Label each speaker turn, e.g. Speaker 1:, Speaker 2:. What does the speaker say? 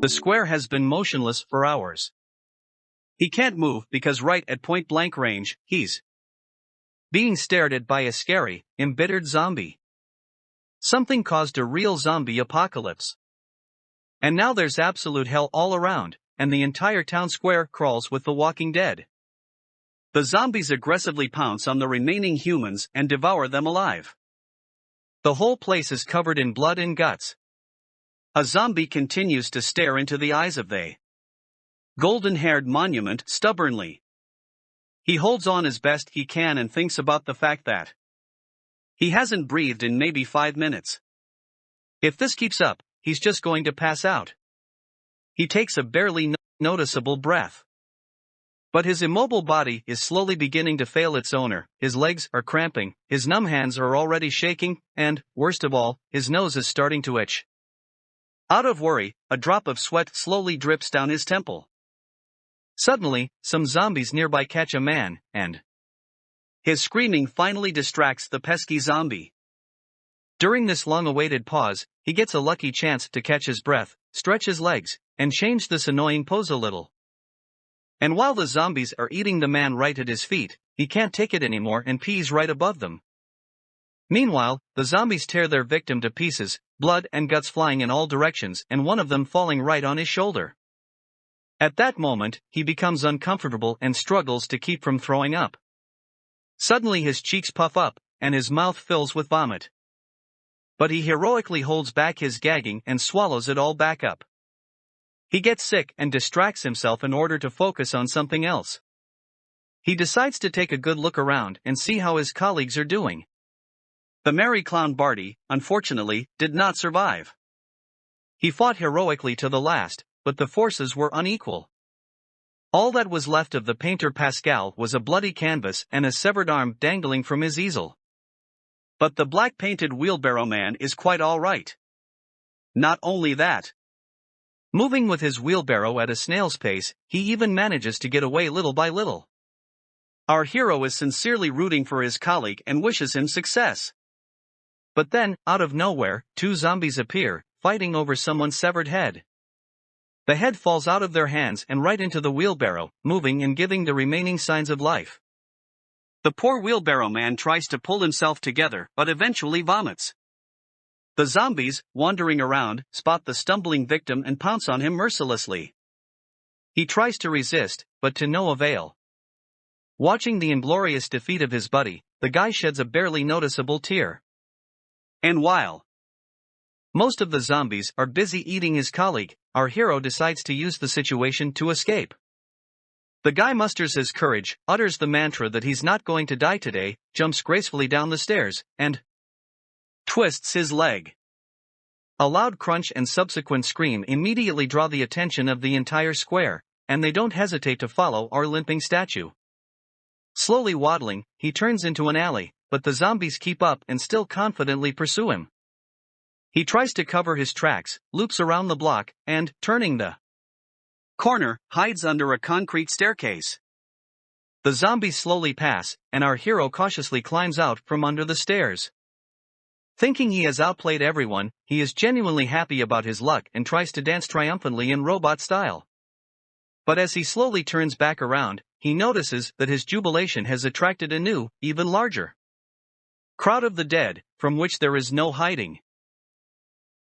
Speaker 1: The square has been motionless for hours. He can't move because right at point-blank range, he's being stared at by a scary, embittered zombie. Something caused a real zombie apocalypse. And now there's absolute hell all around, and the entire town square crawls with the Walking Dead. The zombies aggressively pounce on the remaining humans and devour them alive. The whole place is covered in blood and guts. A zombie continues to stare into the eyes of the golden-haired monument stubbornly. He holds on as best he can and thinks about the fact that he hasn't breathed in maybe 5 minutes. If this keeps up, he's just going to pass out. He takes a barely noticeable breath. But his immobile body is slowly beginning to fail its owner, his legs are cramping, his numb hands are already shaking, and, worst of all, his nose is starting to itch. Out of worry, a drop of sweat slowly drips down his temple. Suddenly, some zombies nearby catch a man, and his screaming finally distracts the pesky zombie. During this long-awaited pause, he gets a lucky chance to catch his breath, stretch his legs, and change this annoying pose a little. And while the zombies are eating the man right at his feet, he can't take it anymore and pees right above them. Meanwhile, the zombies tear their victim to pieces, blood and guts flying in all directions and one of them falling right on his shoulder. At that moment, he becomes uncomfortable and struggles to keep from throwing up. Suddenly his cheeks puff up, and his mouth fills with vomit. But he heroically holds back his gagging and swallows it all back up. He gets sick and distracts himself in order to focus on something else. He decides to take a good look around and see how his colleagues are doing. The merry clown Barty, unfortunately, did not survive. He fought heroically to the last, but the forces were unequal. All that was left of the painter Pascal was a bloody canvas and a severed arm dangling from his easel. But the black-painted wheelbarrow man is quite all right. Not only that. Moving with his wheelbarrow at a snail's pace, he even manages to get away little by little. Our hero is sincerely rooting for his colleague and wishes him success. But then, out of nowhere, 2 zombies appear, fighting over someone's severed head. The head falls out of their hands and right into the wheelbarrow, moving and giving the remaining signs of life. The poor wheelbarrow man tries to pull himself together, but eventually vomits. The zombies, wandering around, spot the stumbling victim and pounce on him mercilessly. He tries to resist, but to no avail. Watching the inglorious defeat of his buddy, the guy sheds a barely noticeable tear. And while most of the zombies are busy eating his colleague, our hero decides to use the situation to escape. The guy musters his courage, utters the mantra that he's not going to die today, jumps gracefully down the stairs, and twists his leg. A loud crunch and subsequent scream immediately draw the attention of the entire square, and they don't hesitate to follow our limping statue. Slowly waddling, he turns into an alley, but the zombies keep up and still confidently pursue him. He tries to cover his tracks, loops around the block, and, turning the corner, hides under a concrete staircase. The zombies slowly pass, and our hero cautiously climbs out from under the stairs. Thinking he has outplayed everyone, he is genuinely happy about his luck and tries to dance triumphantly in robot style. But as he slowly turns back around, he notices that his jubilation has attracted a new, even larger crowd of the dead, from which there is no hiding.